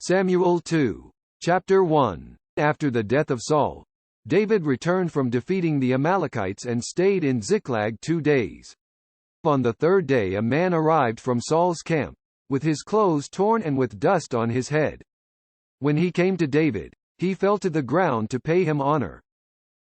Samuel 2. Chapter 1. After the death of Saul, David returned from defeating the Amalekites and stayed in Ziklag 2 days. On the third day a man arrived from Saul's camp, with his clothes torn and with dust on his head. When he came to David, he fell to the ground to pay him honor.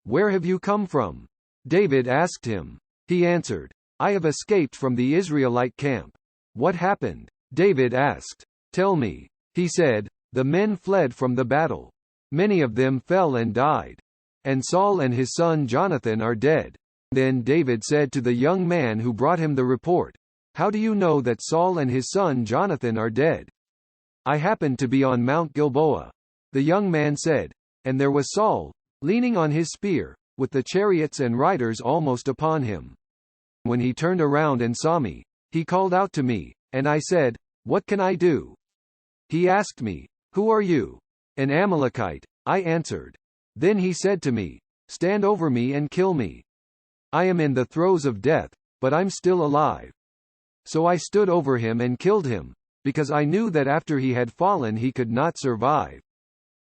"Where have you come from?" David asked him. He answered, "I have escaped from the Israelite camp." "What happened?" David asked. "Tell me." He said, "The men fled from the battle. Many of them fell and died. And Saul and his son Jonathan are dead." Then David said to the young man who brought him the report, "How do you know that Saul and his son Jonathan are dead?" "I happened to be on Mount Gilboa." The young man said, "And there was Saul, leaning on his spear, with the chariots and riders almost upon him. When he turned around and saw me, he called out to me, and I said, 'What can I do?' He asked me, 'Who are you?' 'An Amalekite,' I answered. Then he said to me, 'Stand over me and kill me. I am in the throes of death, but I'm still alive.' So I stood over him and killed him, because I knew that after he had fallen he could not survive.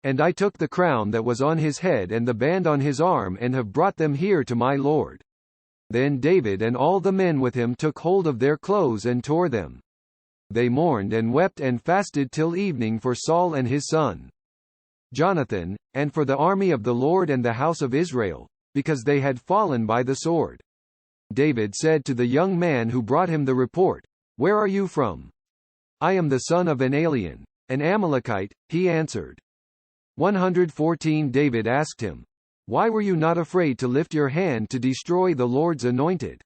And I took the crown that was on his head and the band on his arm and have brought them here to my lord." Then David and all the men with him took hold of their clothes and tore them. They mourned and wept and fasted till evening for Saul and his son Jonathan, and for the army of the Lord and the house of Israel, because they had fallen by the sword. David said to the young man who brought him the report, "Where are you from?" "I am the son of an alien, an Amalekite," he answered. 114 David asked him, "Why were you not afraid to lift your hand to destroy the Lord's anointed?"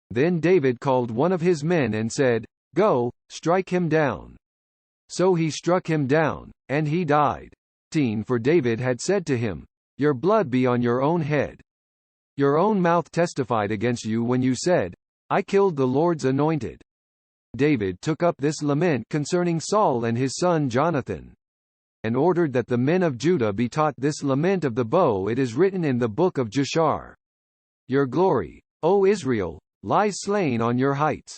Then David called one of his men and said, "Go, strike him down." So he struck him down, and he died. For David had said to him, "Your blood be on your own head. Your own mouth testified against you when you said, 'I killed the Lord's anointed.'" David took up this lament concerning Saul and his son Jonathan, and ordered that the men of Judah be taught this lament of the bow. It is written in the book of Jashar, "Your glory, O Israel, lies slain on your heights.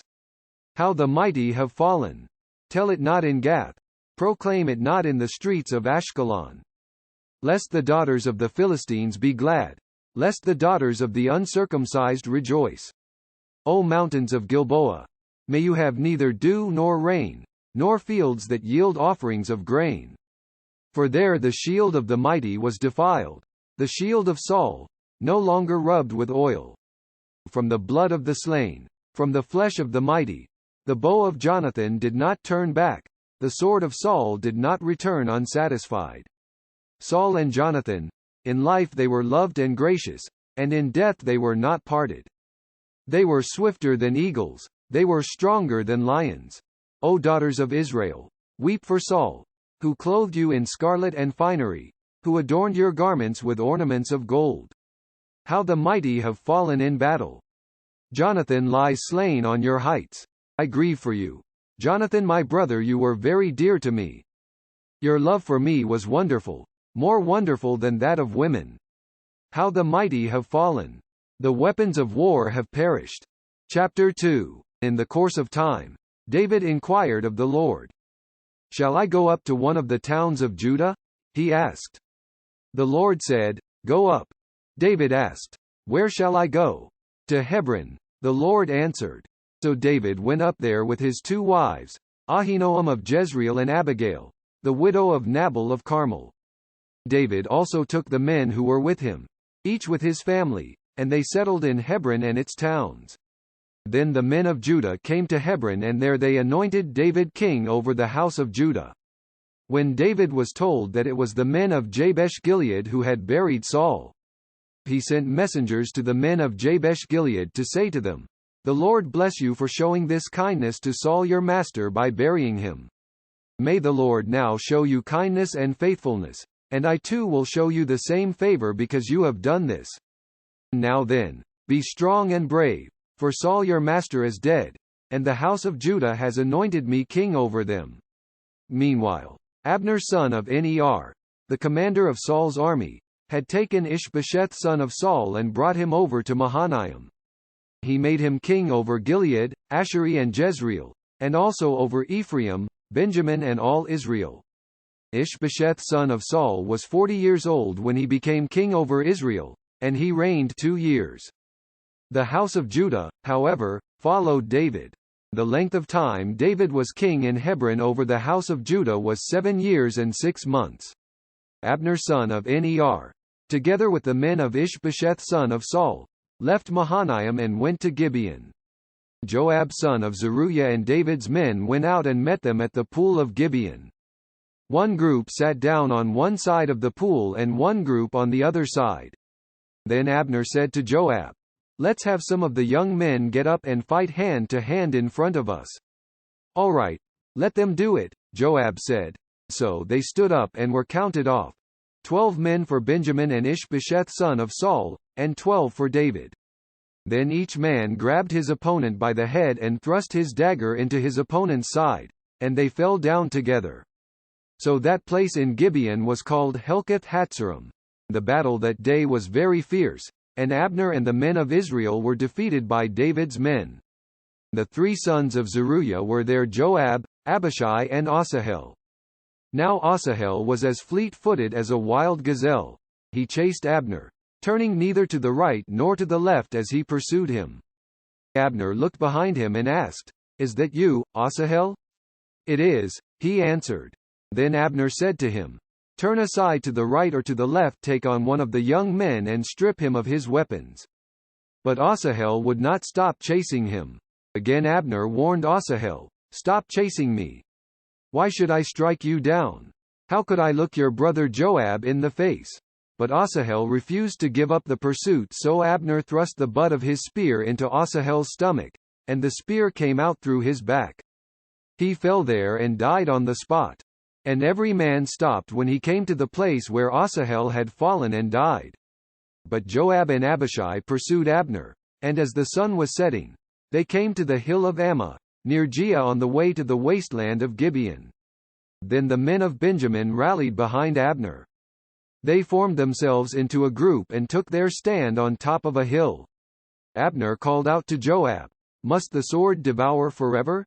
How the mighty have fallen! Tell it not in Gath. Proclaim it not in the streets of Ashkelon. Lest the daughters of the Philistines be glad, lest the daughters of the uncircumcised rejoice. O mountains of Gilboa, may you have neither dew nor rain, nor fields that yield offerings of grain. For there the shield of the mighty was defiled, the shield of Saul, no longer rubbed with oil. From the blood of the slain, from the flesh of the mighty, the bow of Jonathan did not turn back, the sword of Saul did not return unsatisfied. Saul and Jonathan, in life they were loved and gracious, and in death they were not parted. They were swifter than eagles, they were stronger than lions. O daughters of Israel, weep for Saul, who clothed you in scarlet and finery, who adorned your garments with ornaments of gold. How the mighty have fallen in battle! Jonathan lies slain on your heights. I grieve for you. Jonathan my brother, you were very dear to me. Your love for me was wonderful, more wonderful than that of women. How the mighty have fallen! The weapons of war have perished. Chapter 2. In the course of time, David inquired of the Lord, "Shall I go up to one of the towns of Judah?" he asked. The Lord said, "Go up." David asked, "Where shall I go?" "To Hebron," the Lord answered. So David went up there with his 2 wives, Ahinoam of Jezreel and Abigail, the widow of Nabal of Carmel. David also took the men who were with him, each with his family, and they settled in Hebron and its towns. Then the men of Judah came to Hebron, and there they anointed David king over the house of Judah. When David was told that it was the men of Jabesh-Gilead who had buried Saul, he sent messengers to the men of Jabesh-Gilead to say to them, "The Lord bless you for showing this kindness to Saul your master by burying him. May the Lord now show you kindness and faithfulness, and I too will show you the same favor because you have done this. Now then, be strong and brave, for Saul your master is dead, and the house of Judah has anointed me king over them." Meanwhile, Abner son of Ner, the commander of Saul's army, had taken Ishbosheth son of Saul and brought him over to Mahanaim. He made him king over Gilead, Ashuri and Jezreel, and also over Ephraim, Benjamin and all Israel. Ishbosheth son of Saul was 40 years old when he became king over Israel, and he reigned 2 years. The house of Judah, however, followed David. The length of time David was king in Hebron over the house of Judah was 7 years and 6 months. Abner son of Ner, together with the men of Ishbosheth son of Saul, left Mahanaim and went to Gibeon. Joab son of Zeruiah and David's men went out and met them at the pool of Gibeon. One group sat down on one side of the pool and one group on the other side. Then Abner said to Joab, "Let's have some of the young men get up and fight hand to hand in front of us." "All right, let them do it," Joab said. So they stood up and were counted off. 12 men for Benjamin and Ishbosheth son of Saul, and 12 for David. Then each man grabbed his opponent by the head and thrust his dagger into his opponent's side, and they fell down together. So that place in Gibeon was called Helkath Hatzerim. The battle that day was very fierce, and Abner and the men of Israel were defeated by David's men. The 3 sons of Zeruiah were there: Joab, Abishai and Asahel. Now Asahel was as fleet-footed as a wild gazelle. He chased Abner, turning neither to the right nor to the left as he pursued him. Abner looked behind him and asked, "Is that you, Asahel?" "It is," he answered. Then Abner said to him, "Turn aside to the right or to the left, take on one of the young men and strip him of his weapons." But Asahel would not stop chasing him. Again Abner warned Asahel, "Stop chasing me. Why should I strike you down? How could I look your brother Joab in the face?" But Asahel refused to give up the pursuit, so Abner thrust the butt of his spear into Asahel's stomach, and the spear came out through his back. He fell there and died on the spot. And every man stopped when he came to the place where Asahel had fallen and died. But Joab and Abishai pursued Abner, and as the sun was setting, they came to the hill of Ammah, near Giah on the way to the wasteland of Gibeon. Then the men of Benjamin rallied behind Abner. They formed themselves into a group and took their stand on top of a hill. Abner called out to Joab, "Must the sword devour forever?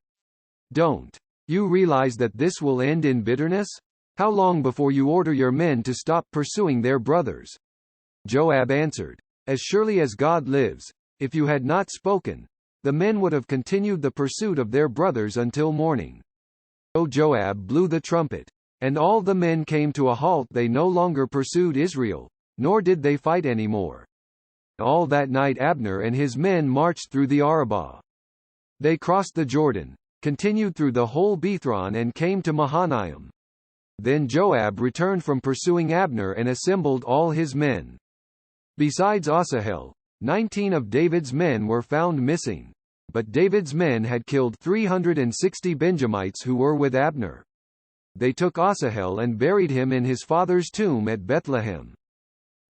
Don't you realize that this will end in bitterness? How long before you order your men to stop pursuing their brothers?" Joab answered, "As surely as God lives, if you had not spoken, the men would have continued the pursuit of their brothers until morning." So Joab blew the trumpet, and all the men came to a halt. They no longer pursued Israel, nor did they fight anymore. All that night Abner and his men marched through the Arabah. They crossed the Jordan, continued through the whole Bithron and came to Mahanaim. Then Joab returned from pursuing Abner and assembled all his men. Besides Asahel, 19 of David's men were found missing. But David's men had killed 360 Benjamites who were with Abner. They took Asahel and buried him in his father's tomb at Bethlehem.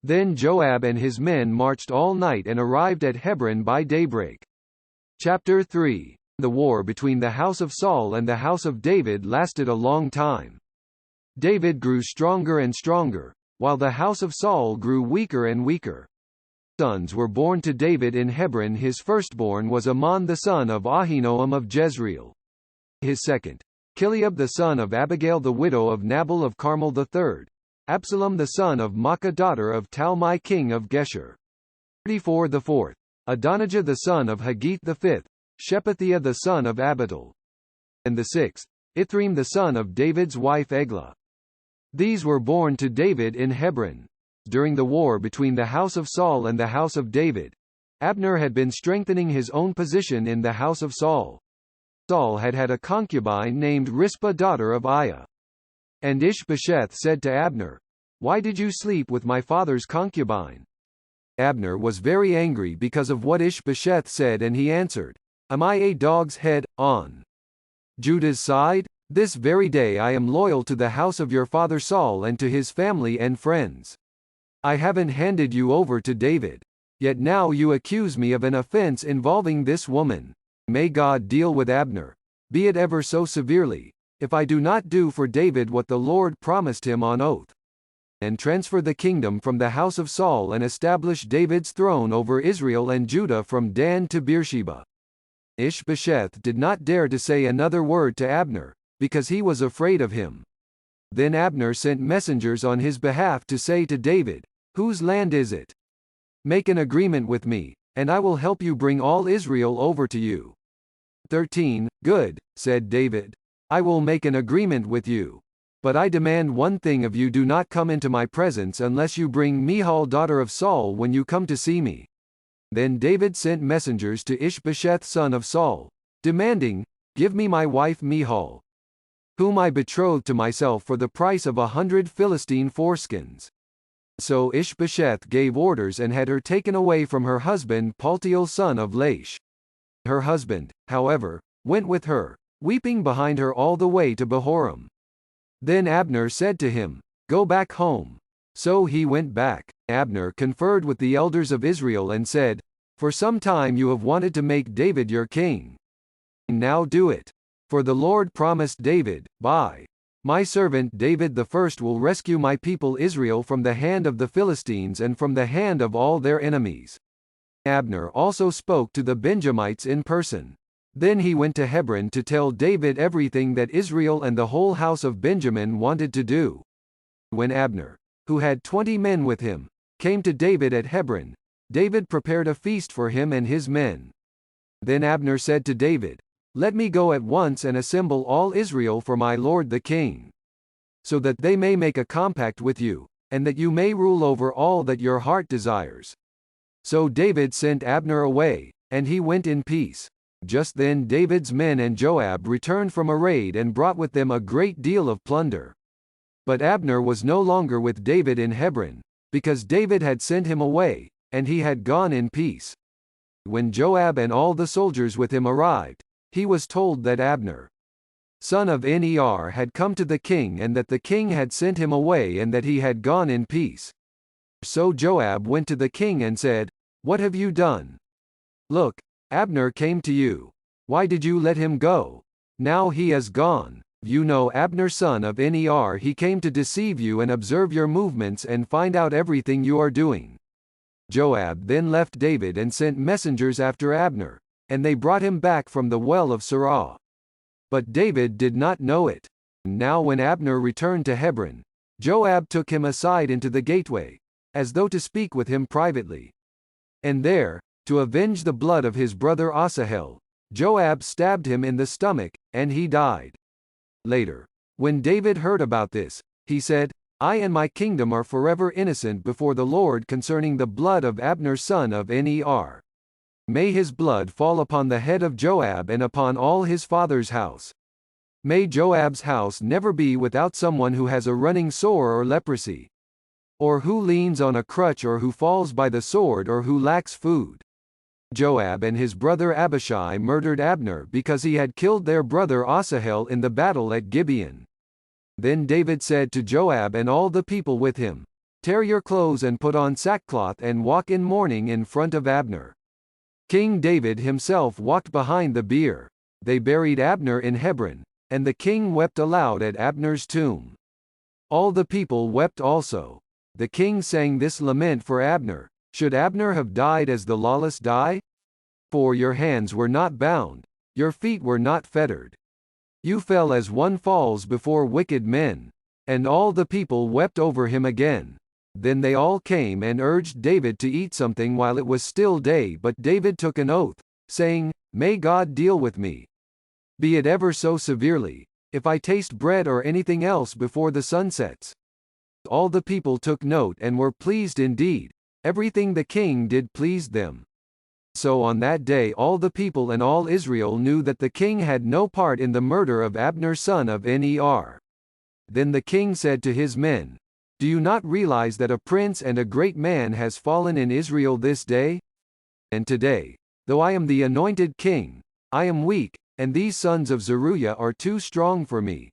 Then Joab and his men marched all night and arrived at Hebron by daybreak. Chapter 3. The war between the house of Saul and the house of David lasted a long time. David grew stronger and stronger, while the house of Saul grew weaker and weaker. Sons were born to David in Hebron. His firstborn was Amnon the son of Ahinoam of Jezreel. His second, Chileab the son of Abigail the widow of Nabal of Carmel. The third, Absalom the son of Maacah daughter of Talmai king of Geshur. 34. The fourth, Adonijah the son of Haggith. The fifth, Shephatiah the son of Abital. And the sixth, Ithream the son of David's wife Eglah. These were born to David in Hebron. During the war between the house of Saul and the house of David, Abner had been strengthening his own position in the house of Saul. Saul had had a concubine named Rizpah daughter of Aiah. And Ishbosheth said to Abner, "Why did you sleep with my father's concubine?" Abner was very angry because of what Ishbosheth said, and he answered, "Am I a dog's head, on Judah's side? This very day I am loyal to the house of your father Saul and to his family and friends. I haven't handed you over to David. Yet now you accuse me of an offense involving this woman. May God deal with Abner, be it ever so severely, if I do not do for David what the Lord promised him on oath, and transfer the kingdom from the house of Saul and establish David's throne over Israel and Judah from Dan to Beersheba." Ishbosheth did not dare to say another word to Abner, because he was afraid of him. Then Abner sent messengers on his behalf to say to David, "Whose land is it? Make an agreement with me, and I will help you bring all Israel over to you." 13. Good, said David. I will make an agreement with you. But I demand one thing of you: do not come into my presence unless you bring Michal daughter of Saul when you come to see me. Then David sent messengers to Ishbosheth son of Saul, demanding, "Give me my wife Michal, whom I betrothed to myself for the price of 100 Philistine foreskins." So Ishbosheth gave orders and had her taken away from her husband Paltiel son of Laish. Her husband, however, went with her, weeping behind her all the way to Bahurim. Then Abner said to him, "Go back home." So he went back. Abner conferred with the elders of Israel and said, "For some time you have wanted to make David your king. Now do it. For the Lord promised David, by my servant David the first will rescue my people Israel from the hand of the Philistines and from the hand of all their enemies." Abner also spoke to the Benjamites in person. Then he went to Hebron to tell David everything that Israel and the whole house of Benjamin wanted to do. When Abner, who had 20 men with him, came to David at Hebron, David prepared a feast for him and his men. Then Abner said to David, "Let me go at once and assemble all Israel for my lord the king, so that they may make a compact with you, and that you may rule over all that your heart desires." So David sent Abner away, and he went in peace. Just then David's men and Joab returned from a raid and brought with them a great deal of plunder. But Abner was no longer with David in Hebron, because David had sent him away, and he had gone in peace. When Joab and all the soldiers with him arrived, he was told that Abner, son of Ner, had come to the king and that the king had sent him away and that he had gone in peace. So Joab went to the king and said, "What have you done? Look, Abner came to you. Why did you let him go? Now he is gone. You know Abner son of Ner. He came to deceive you and observe your movements and find out everything you are doing." Joab then left David and sent messengers after Abner, and they brought him back from the well of Sirah. But David did not know it. Now when Abner returned to Hebron, Joab took him aside into the gateway, as though to speak with him privately. And there, to avenge the blood of his brother Asahel, Joab stabbed him in the stomach, and he died. Later, when David heard about this, he said, "I and my kingdom are forever innocent before the Lord concerning the blood of Abner son of Ner. May his blood fall upon the head of Joab and upon all his father's house. May Joab's house never be without someone who has a running sore or leprosy, or who leans on a crutch, or who falls by the sword, or who lacks food." Joab and his brother Abishai murdered Abner because he had killed their brother Asahel in the battle at Gibeon. Then David said to Joab and all the people with him, "Tear your clothes and put on sackcloth and walk in mourning in front of Abner." King David himself walked behind the bier. They buried Abner in Hebron, and the king wept aloud at Abner's tomb. All the people wept also. The king sang this lament for Abner: "Should Abner have died as the lawless die? For your hands were not bound, your feet were not fettered. You fell as one falls before wicked men." And all the people wept over him again. Then they all came and urged David to eat something while it was still day, but David took an oath, saying, "May God deal with me, be it ever so severely, if I taste bread or anything else before the sun sets." All the people took note and were pleased indeed. Everything the king did pleased them. So on that day all the people and all Israel knew that the king had no part in the murder of Abner son of Ner. Then the king said to his men, "Do you not realize that a prince and a great man has fallen in Israel this day? And today, though I am the anointed king, I am weak, and these sons of Zeruiah are too strong for me.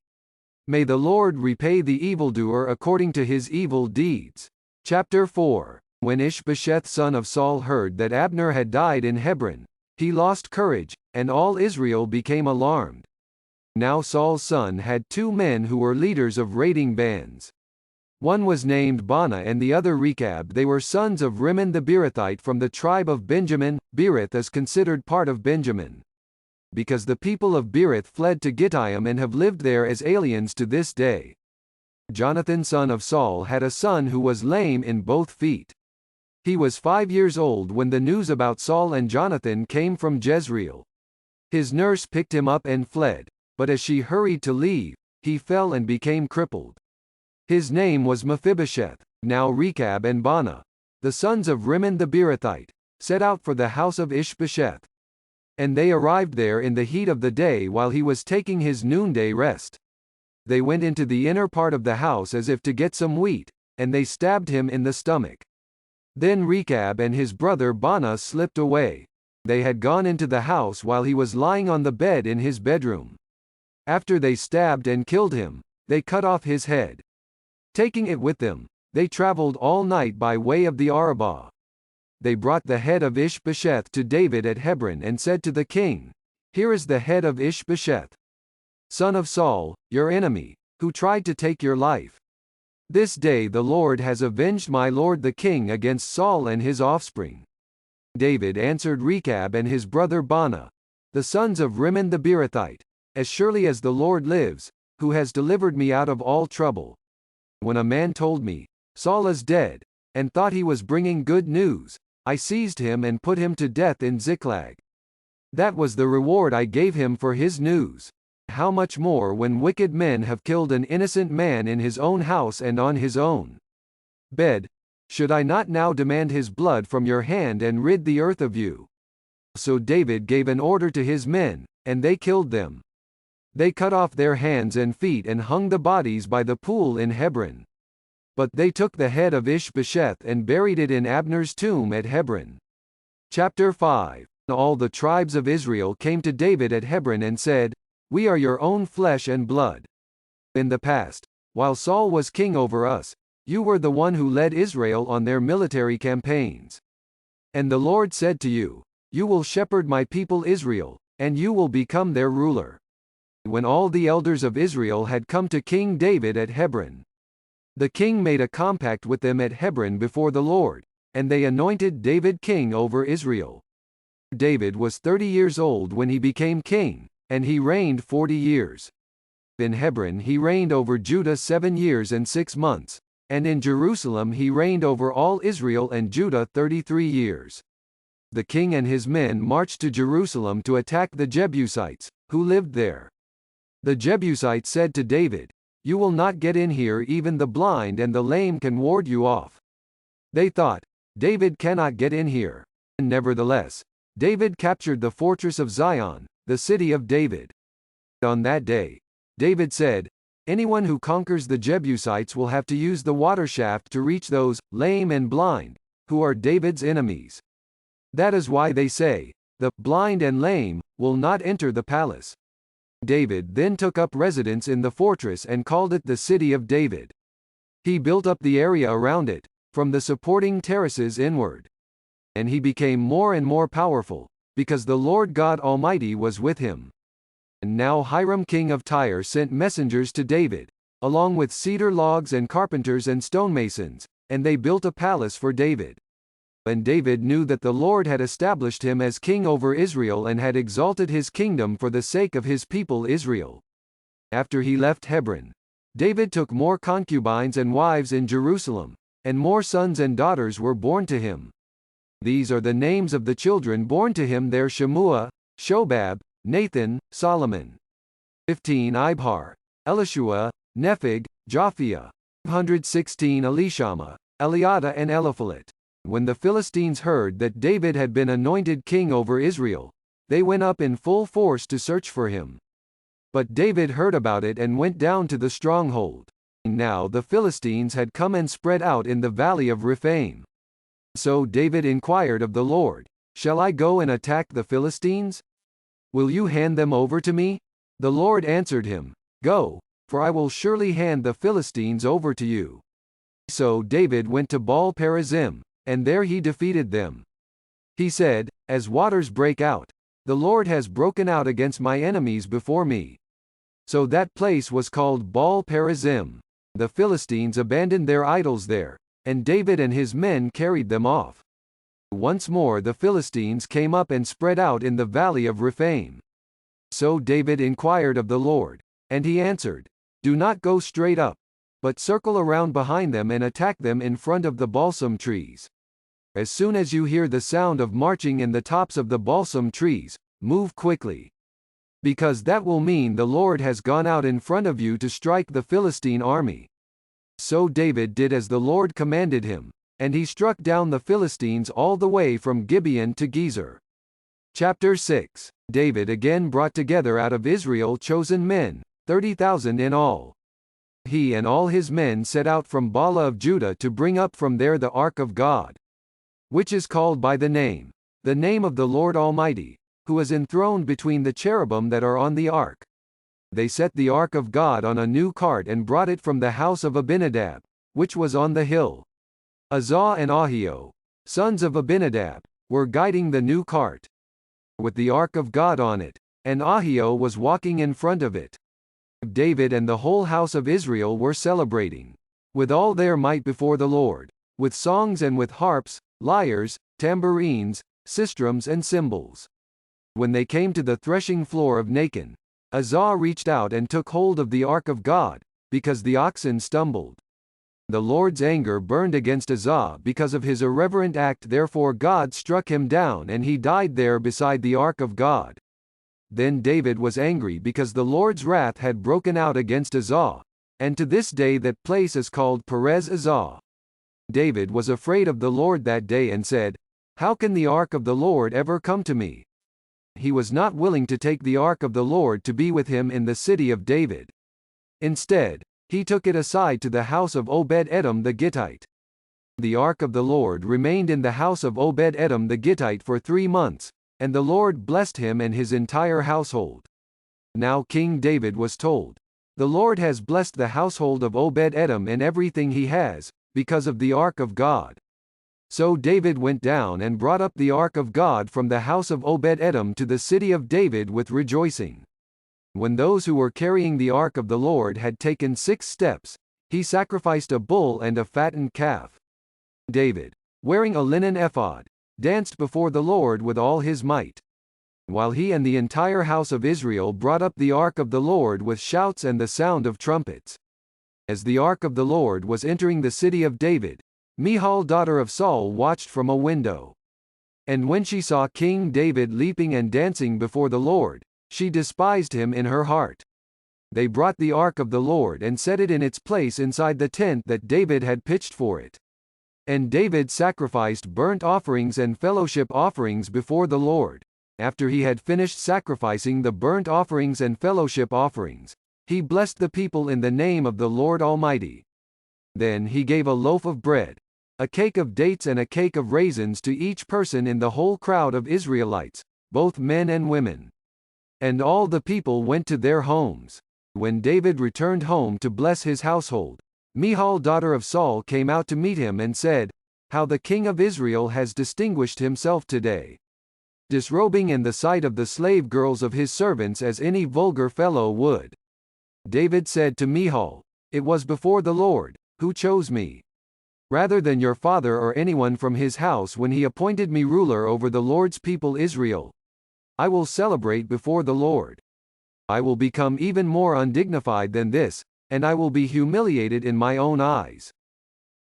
May the Lord repay the evildoer according to his evil deeds." Chapter 4. When Ishbosheth son of Saul heard that Abner had died in Hebron, he lost courage, and all Israel became alarmed. Now Saul's son had 2 men who were leaders of raiding bands. One was named Baanah and the other Rechab. They were sons of Rimmon the Beerothite from the tribe of Benjamin. Beeroth is considered part of Benjamin, because the people of Beeroth fled to Gittaim and have lived there as aliens to this day. Jonathan son of Saul had a son who was lame in both feet. He was 5 years old when the news about Saul and Jonathan came from Jezreel. His nurse picked him up and fled, but as she hurried to leave, he fell and became crippled. His name was Mephibosheth. Now Rechab and Baanah, the sons of Rimmon the Beerothite, set out for the house of Ishbosheth. And they arrived there in the heat of the day while he was taking his noonday rest. They went into the inner part of the house as if to get some wheat, and they stabbed him in the stomach. Then Rechab and his brother Baanah slipped away. They had gone into the house while he was lying on the bed in his bedroom. After they stabbed and killed him, they cut off his head. Taking it with them, they traveled all night by way of the Arabah. They brought the head of Ishbosheth to David at Hebron and said to the king, "Here is the head of Ishbosheth, son of Saul, your enemy, who tried to take your life. This day the Lord has avenged my lord the king against Saul and his offspring." David answered Rechab and his brother Baanah, the sons of Rimmon the Beerothite, "As surely as the Lord lives, who has delivered me out of all trouble. When a man told me, 'Saul is dead,' and thought he was bringing good news, I seized him and put him to death in Ziklag. That was the reward I gave him for his news. How much more when wicked men have killed an innocent man in his own house and on his own bed? Should I not now demand his blood from your hand and rid the earth of you?" So David gave an order to his men, and they killed them. They cut off their hands and feet and hung the bodies by the pool in Hebron. But they took the head of Ishbosheth and buried it in Abner's tomb at Hebron. Chapter 5. All the tribes of Israel came to David at Hebron and said, "We are your own flesh and blood. In the past, while Saul was king over us, you were the one who led Israel on their military campaigns. And the Lord said to you, 'You will shepherd my people Israel, and you will become their ruler.'" When all the elders of Israel had come to King David at Hebron, the king made a compact with them at Hebron before the Lord, and they anointed David king over Israel. David was 30 years old when he became king, and he reigned 40 years. In Hebron he reigned over Judah 7 years and 6 months, and in Jerusalem he reigned over all Israel and Judah 33 years. The king and his men marched to Jerusalem to attack the Jebusites, who lived there. The Jebusites said to David, "You will not get in here, even the blind and the lame can ward you off." They thought, "David cannot get in here." Nevertheless, David captured the fortress of Zion, the city of David. On that day, David said, "Anyone who conquers the Jebusites will have to use the water shaft to reach those, lame and blind, who are David's enemies. That is why they say, 'The blind and lame will not enter the palace.'" David then took up residence in the fortress and called it the City of David. He built up the area around it, from the supporting terraces inward. And he became more and more powerful, because the Lord God Almighty was with him. And now Hiram king of Tyre sent messengers to David, along with cedar logs and carpenters and stonemasons, and they built a palace for David. And David knew that the Lord had established him as king over Israel and had exalted his kingdom for the sake of his people Israel. After he left Hebron, David took more concubines and wives in Jerusalem, and more sons and daughters were born to him. These are the names of the children born to him there: Shemua, Shobab, Nathan, Solomon. 15 Ibhar, Elishua, Nepheg, Japhia. 116 Elishama, Eliada and Eliphalet. When the Philistines heard that David had been anointed king over Israel, they went up in full force to search for him. But David heard about it and went down to the stronghold. Now the Philistines had come and spread out in the valley of Rephaim. So David inquired of the Lord, "Shall I go and attack the Philistines? Will you hand them over to me?" The Lord answered him, "Go, for I will surely hand the Philistines over to you." So David went to Baal-perazim, and there he defeated them. He said, "As waters break out, the Lord has broken out against my enemies before me." So that place was called Baal-perazim. The Philistines abandoned their idols there, and David and his men carried them off. Once more the Philistines came up and spread out in the valley of Rephaim. So David inquired of the Lord, and he answered, "Do not go straight up. but circle around behind them and attack them in front of the balsam trees. As soon as you hear the sound of marching in the tops of the balsam trees, move quickly. Because that will mean the Lord has gone out in front of you to strike the Philistine army." So David did as the Lord commanded him, and he struck down the Philistines all the way from Gibeon to Gezer. Chapter 6. David again brought together out of Israel chosen men, 30,000 in all. He and all his men set out from Bala of Judah to bring up from there the ark of God, which is called by the name of the Lord Almighty, who is enthroned between the cherubim that are on the ark. They set the ark of God on a new cart and brought it from the house of Abinadab, which was on the hill. Uzzah and Ahio, sons of Abinadab, were guiding the new cart, with the ark of God on it, and Ahio was walking in front of it. David and the whole house of Israel were celebrating, with all their might before the Lord, with songs and with harps, lyres, tambourines, sistrums and cymbals. When they came to the threshing floor of Nacon, Uzzah reached out and took hold of the ark of God, because the oxen stumbled. The Lord's anger burned against Uzzah because of his irreverent act, therefore God struck him down and he died there beside the ark of God. Then David was angry because the Lord's wrath had broken out against Uzzah, and to this day that place is called Perez Uzzah. David was afraid of the Lord that day and said, "How can the ark of the Lord ever come to me?" He was not willing to take the ark of the Lord to be with him in the city of David. Instead, he took it aside to the house of Obed-Edom the Gittite. The ark of the Lord remained in the house of Obed-Edom the Gittite for 3 months, and the Lord blessed him and his entire household. Now King David was told, "The Lord has blessed the household of Obed-Edom and everything he has, because of the ark of God." So David went down and brought up the ark of God from the house of Obed-Edom to the city of David with rejoicing. When those who were carrying the ark of the Lord had taken 6 steps, he sacrificed a bull and a fattened calf. David, wearing a linen ephod, danced before the Lord with all his might, while he and the entire house of Israel brought up the ark of the Lord with shouts and the sound of trumpets. As the ark of the Lord was entering the city of David, Michal daughter of Saul watched from a window. And when she saw King David leaping and dancing before the Lord, she despised him in her heart. They brought the ark of the Lord and set it in its place inside the tent that David had pitched for it. And David sacrificed burnt offerings and fellowship offerings before the Lord. After he had finished sacrificing the burnt offerings and fellowship offerings, he blessed the people in the name of the Lord Almighty. Then he gave a loaf of bread, a cake of dates and a cake of raisins to each person in the whole crowd of Israelites, both men and women. And all the people went to their homes. When David returned home to bless his household, Michal daughter of Saul came out to meet him and said, "How the king of Israel has distinguished himself today, disrobing in the sight of the slave girls of his servants as any vulgar fellow would." David said to Michal, "It was before the Lord, who chose me, rather than your father or anyone from his house when he appointed me ruler over the Lord's people Israel. I will celebrate before the Lord. I will become even more undignified than this, and I will be humiliated in my own eyes.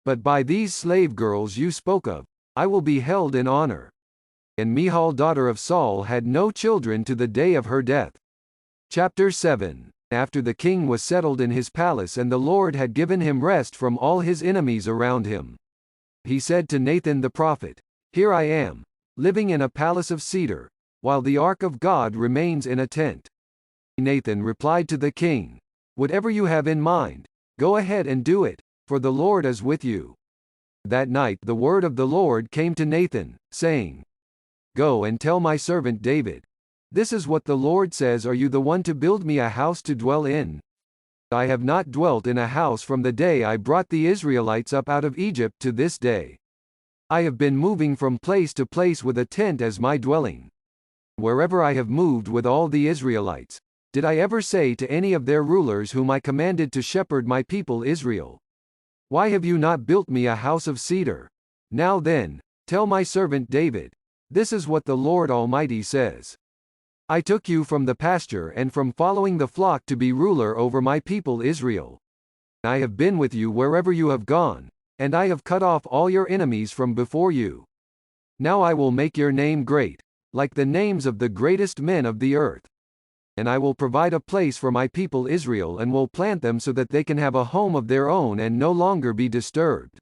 But by these slave girls you spoke of, I will be held in honor." And Michal daughter of Saul had no children to the day of her death. Chapter 7. After the king was settled in his palace and the Lord had given him rest from all his enemies around him, he said to Nathan the prophet, "Here I am, living in a palace of cedar, while the ark of God remains in a tent." Nathan replied to the king, "Whatever you have in mind, go ahead and do it, for the Lord is with you." That night the word of the Lord came to Nathan, saying, "Go and tell my servant David, this is what the Lord says, are you the one to build me a house to dwell in? I have not dwelt in a house from the day I brought the Israelites up out of Egypt to this day. I have been moving from place to place with a tent as my dwelling. Wherever I have moved with all the Israelites, did I ever say to any of their rulers whom I commanded to shepherd my people Israel, 'Why have you not built me a house of cedar?' Now then, tell my servant David, this is what the Lord Almighty says. I took you from the pasture and from following the flock to be ruler over my people Israel. I have been with you wherever you have gone, and I have cut off all your enemies from before you. Now I will make your name great, like the names of the greatest men of the earth. And I will provide a place for my people Israel and will plant them so that they can have a home of their own and no longer be disturbed.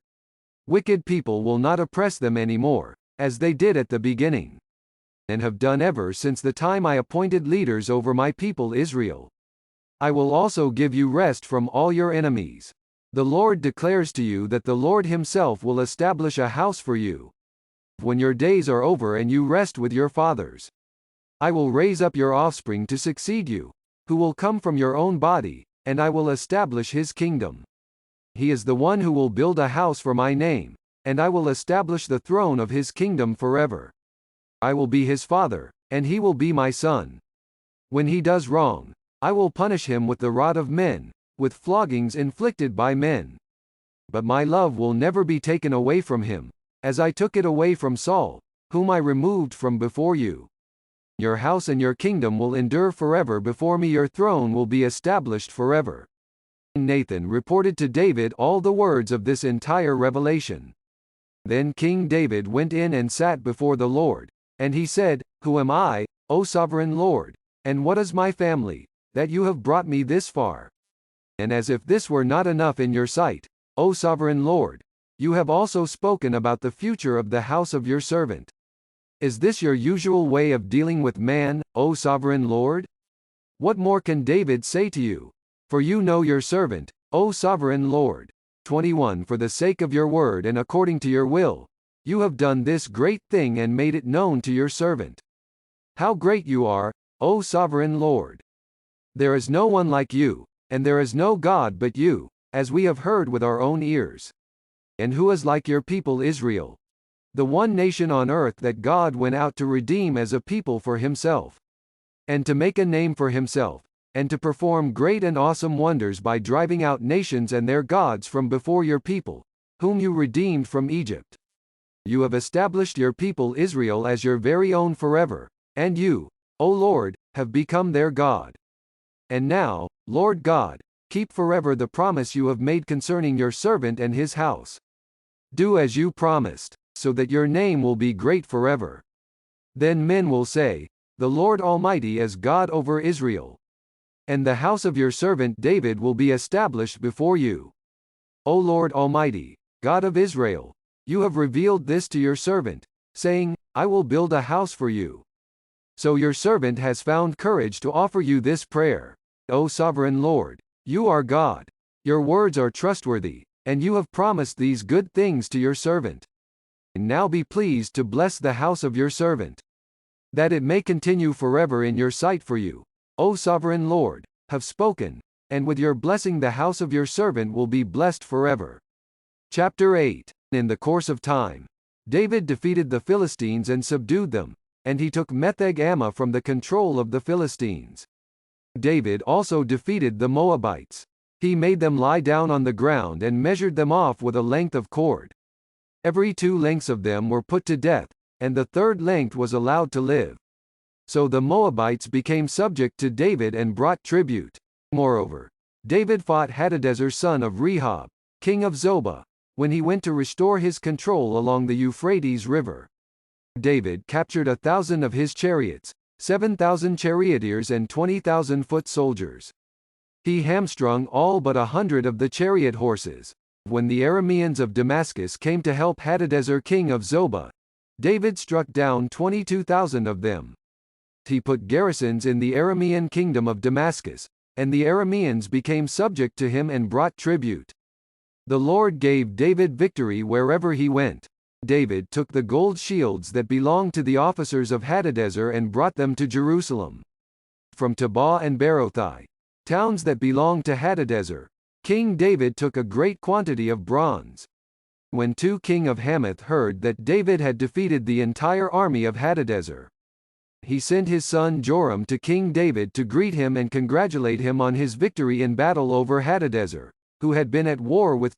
Wicked people will not oppress them anymore, as they did at the beginning, and have done ever since the time I appointed leaders over my people Israel. I will also give you rest from all your enemies. The Lord declares to you that the Lord himself will establish a house for you. When your days are over and you rest with your fathers, I will raise up your offspring to succeed you, who will come from your own body, and I will establish his kingdom. He is the one who will build a house for my name, and I will establish the throne of his kingdom forever. I will be his father, and he will be my son. When he does wrong, I will punish him with the rod of men, with floggings inflicted by men. But my love will never be taken away from him, as I took it away from Saul, whom I removed from before you. Your house and your kingdom will endure forever before me, your throne will be established forever. Nathan reported to David all the words of this entire revelation. Then King David went in and sat before the Lord, and he said, Who am I, O sovereign Lord, and what is my family, that you have brought me this far? And as if this were not enough in your sight, O sovereign Lord, you have also spoken about the future of the house of your servant. Is this your usual way of dealing with man, O sovereign Lord? What more can David say to you? For you know your servant, O sovereign Lord. 21 For the sake of your word and according to your will, you have done this great thing and made it known to your servant. How great you are, O sovereign Lord! There is no one like you, and there is no God but you, as we have heard with our own ears. And who is like your people Israel? The one nation on earth that God went out to redeem as a people for himself, and to make a name for himself, and to perform great and awesome wonders by driving out nations and their gods from before your people, whom you redeemed from Egypt. You have established your people Israel as your very own forever, and you, O Lord, have become their God. And now, Lord God, keep forever the promise you have made concerning your servant and his house. Do as you promised, so that your name will be great forever. Then men will say, The Lord Almighty is God over Israel. And the house of your servant David will be established before you. O Lord Almighty, God of Israel, you have revealed this to your servant, saying, I will build a house for you. So your servant has found courage to offer you this prayer. O sovereign Lord, you are God. Your words are trustworthy, and you have promised these good things to your servant. And now be pleased to bless the house of your servant, that it may continue forever in your sight, for you, O sovereign Lord, have spoken, and with your blessing the house of your servant will be blessed forever. Chapter 8 In the course of time, David defeated the Philistines and subdued them, and he took Metheg-Ammah from the control of the Philistines. David also defeated the Moabites. He made them lie down on the ground and measured them off with a length of cord. Every 2 lengths of them were put to death, and the 3rd length was allowed to live. So the Moabites became subject to David and brought tribute. Moreover, David fought Hadadezer son of Rehob, king of Zobah, when he went to restore his control along the Euphrates River. David captured 1,000 of his chariots, 7,000 charioteers and 20,000 foot soldiers. He hamstrung all but 100 of the chariot horses. When the Arameans of Damascus came to help Hadadezer king of Zobah, David struck down 22,000 of them. He put garrisons in the Aramean kingdom of Damascus, and the Arameans became subject to him and brought tribute. The Lord gave David victory wherever he went. David took the gold shields that belonged to the officers of Hadadezer and brought them to Jerusalem. From Tabah and Berothai, towns that belonged to Hadadezer, King David took a great quantity of bronze. When king of Hamath heard that David had defeated the entire army of Hadadezer, he sent his son Joram to King David to greet him and congratulate him on his victory in battle over Hadadezer, who had been at war with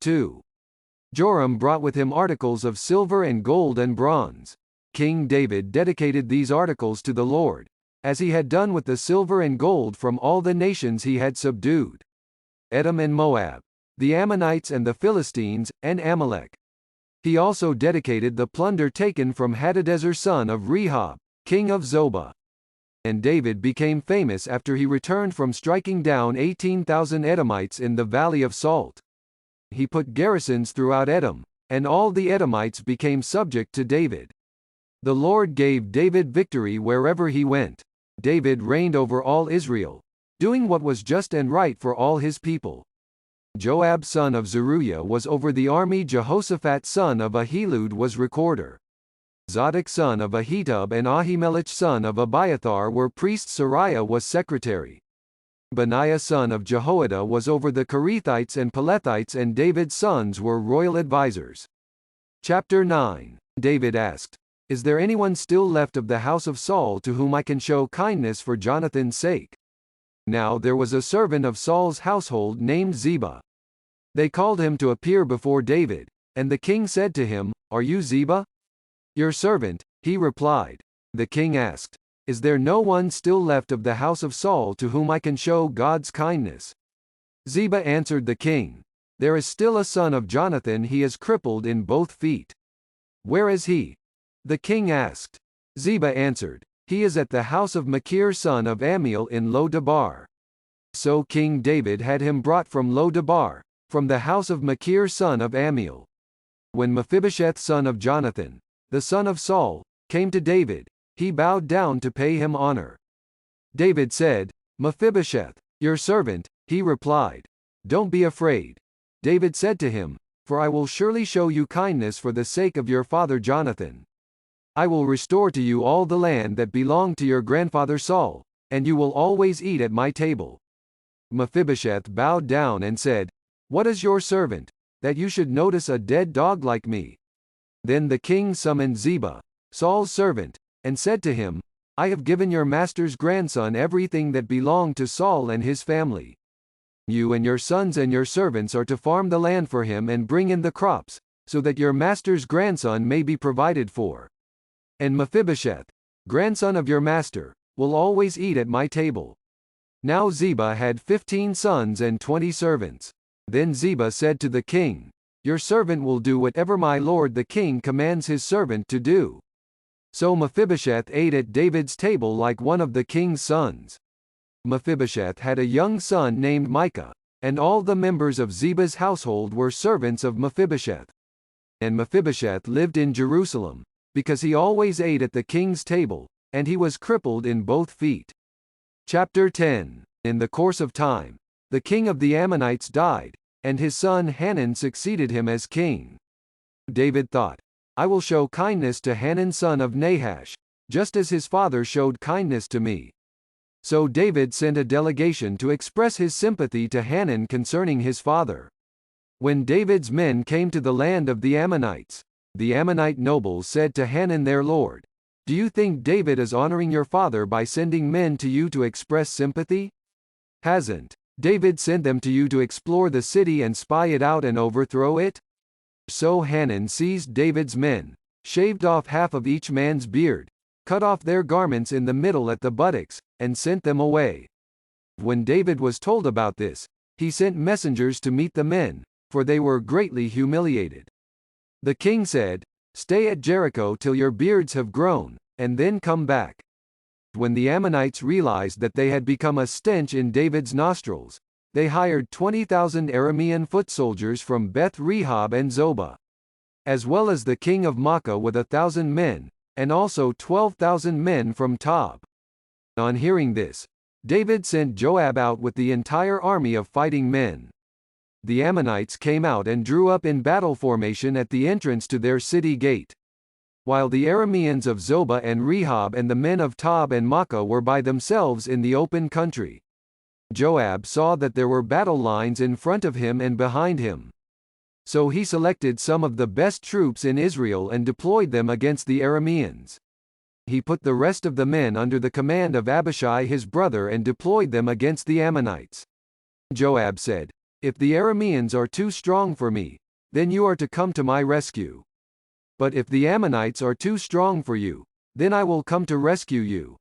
Joram brought with him articles of silver and gold and bronze. King David dedicated these articles to the Lord, as he had done with the silver and gold from all the nations he had subdued. Edom and Moab. the Ammonites and the Philistines, and Amalek. He also dedicated the plunder taken from Hadadezer son of Rehob, king of Zobah. And David became famous after he returned from striking down 18,000 Edomites in the Valley of Salt. He put garrisons throughout Edom, and all the Edomites became subject to David. The Lord gave David victory wherever he went. David reigned over all Israel, doing what was just and right for all his people. Joab son of Zeruiah was over the army. Jehoshaphat son of Ahilud was recorder. Zadok son of Ahitub and Ahimelech son of Abiathar were priests. Sariah was secretary. Benaiah son of Jehoiada was over the Kerethites and Pelethites, and David's sons were royal advisers. Chapter 9. David asked, "Is there anyone still left of the house of Saul to whom I can show kindness for Jonathan's sake?" Now there was a servant of Saul's household named Ziba. They called him to appear before David, and the king said to him, "Are you Ziba?" "Your servant," he replied. The king asked, "Is there no one still left of the house of Saul to whom I can show God's kindness?" Ziba answered the king, "There is still a son of Jonathan. He is crippled in both feet." "Where is he?" the king asked. Ziba answered, "He is at the house of Machir son of Ammiel in Lo-debar." So King David had him brought from Lo-debar, from the house of Machir son of Ammiel. When Mephibosheth son of Jonathan, the son of Saul, came to David, he bowed down to pay him honor. David said, "Mephibosheth, your servant," he replied. "Don't be afraid." David said to him, "For I will surely show you kindness for the sake of your father Jonathan. I will restore to you all the land that belonged to your grandfather Saul, and you will always eat at my table." Mephibosheth bowed down and said, "What is your servant, that you should notice a dead dog like me?" Then the king summoned Ziba, Saul's servant, and said to him, "I have given your master's grandson everything that belonged to Saul and his family. You and your sons and your servants are to farm the land for him and bring in the crops, so that your master's grandson may be provided for. And Mephibosheth, grandson of your master, will always eat at my table." Now Ziba had 15 sons and 20 servants. Then Ziba said to the king, "Your servant will do whatever my lord the king commands his servant to do." So Mephibosheth ate at David's table like one of the king's sons. Mephibosheth had a young son named Micah, and all the members of Ziba's household were servants of Mephibosheth. And Mephibosheth lived in Jerusalem, because he always ate at the king's table, and he was crippled in both feet. Chapter 10. In the course of time, the king of the Ammonites died, and his son Hanun succeeded him as king. David thought, "I will show kindness to Hanun son of Nahash, just as his father showed kindness to me." So David sent a delegation to express his sympathy to Hanun concerning his father. When David's men came to the land of the Ammonites, the Ammonite nobles said to Hanun their lord, "Do you think David is honoring your father by sending men to you to express sympathy? Hasn't David sent them to you to explore the city and spy it out and overthrow it?" So Hanun seized David's men, shaved off half of each man's beard, cut off their garments in the middle at the buttocks, and sent them away. When David was told about this, he sent messengers to meet the men, for they were greatly humiliated. The king said, "Stay at Jericho till your beards have grown, and then come back." When the Ammonites realized that they had become a stench in David's nostrils, they hired 20,000 Aramean foot soldiers from Beth Rehob and Zobah, as well as the king of Makkah with 1,000 men, and also 12,000 men from Tob. On hearing this, David sent Joab out with the entire army of fighting men. The Ammonites came out and drew up in battle formation at the entrance to their city gate, while the Arameans of Zobah and Rehob and the men of Tob and Makkah were by themselves in the open country. Joab saw that there were battle lines in front of him and behind him. So he selected some of the best troops in Israel and deployed them against the Arameans. He put the rest of the men under the command of Abishai his brother and deployed them against the Ammonites. Joab said, "If the Arameans are too strong for me, then you are to come to my rescue. But if the Ammonites are too strong for you, then I will come to rescue you.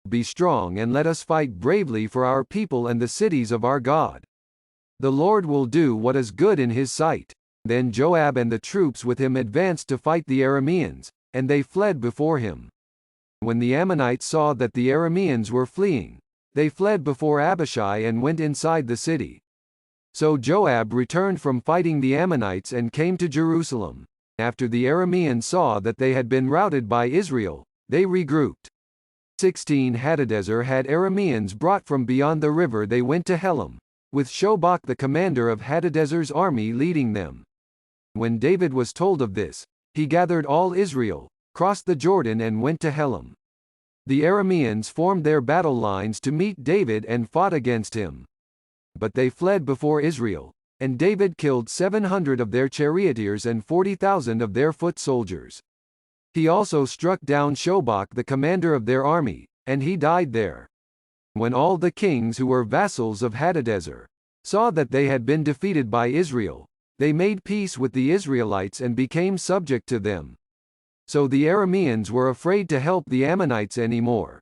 Be strong and let us fight bravely for our people and the cities of our God." The Lord will do what is good in his sight." Then Joab and the troops with him advanced to fight the Arameans, and they fled before him. When the Ammonites saw that the Arameans were fleeing, they fled before Abishai and went inside the city. So Joab returned from fighting the Ammonites and came to Jerusalem. After the Arameans saw that they had been routed by Israel, they regrouped. 16 Hadadezer had Arameans brought from beyond the river. They went to Helam, with Shobach the commander of Hadadezer's army leading them. When David was told of this, he gathered all Israel, crossed the Jordan and went to Helam. The Arameans formed their battle lines to meet David and fought against him. But they fled before Israel, and David killed 700 of their charioteers and 40,000 of their foot soldiers. He also struck down Shobach the commander of their army, and he died there. When all the kings who were vassals of Hadadezer saw that they had been defeated by Israel, they made peace with the Israelites and became subject to them. So the Arameans were afraid to help the Ammonites anymore.